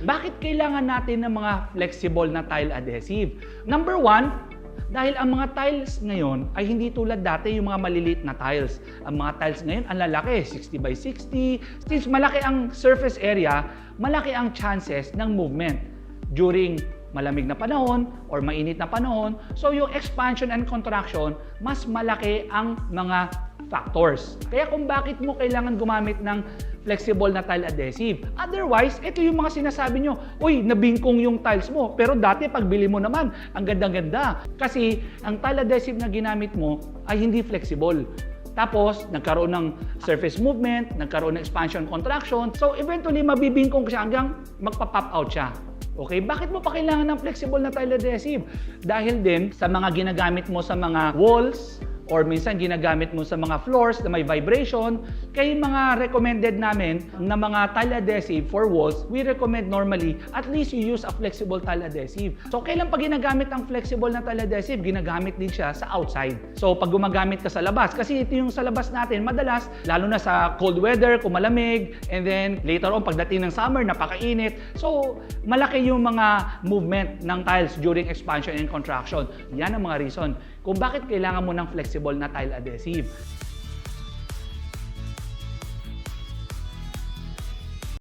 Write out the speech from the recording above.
Bakit kailangan natin ng mga flexible na tile adhesive? Number one, dahil ang mga tiles ngayon ay hindi tulad dati yung mga maliliit na tiles. Ang mga tiles ngayon, ang lalaki, 60 by 60. Since malaki ang surface area, malaki ang chances ng movement during malamig na panahon or mainit na panahon. So yung expansion and contraction, mas malaki ang mga factors. Kaya kung bakit mo kailangan gumamit ng flexible na tile adhesive. Otherwise, ito yung mga sinasabi nyo, uy, nabingkong yung tiles mo. Pero dati, pagbili mo naman, ang ganda-ganda. Kasi ang tile adhesive na ginamit mo ay hindi flexible. Tapos, nagkaroon ng surface movement, nagkaroon ng expansion, contraction. So, eventually, mabibingkong siya hanggang magpa-pop out siya. Okay, bakit mo pa kailangan ng flexible na tile adhesive? Dahil din sa mga ginagamit mo sa mga walls, or minsan ginagamit mo sa mga floors na may vibration, kaya mga recommended namin na mga tile adhesive for walls, we recommend normally at least you use a flexible tile adhesive. So kailan pa ginagamit ang flexible na tile adhesive? Ginagamit din siya sa outside. So pag gumagamit ka sa labas, kasi ito yung sa labas natin madalas, lalo na sa cold weather, kung malamig, and then later on pagdating ng summer, napakainit. So malaki yung mga movement ng tiles during expansion and contraction. Yan ang mga reason kung bakit kailangan mo ng flexible na tile adhesive.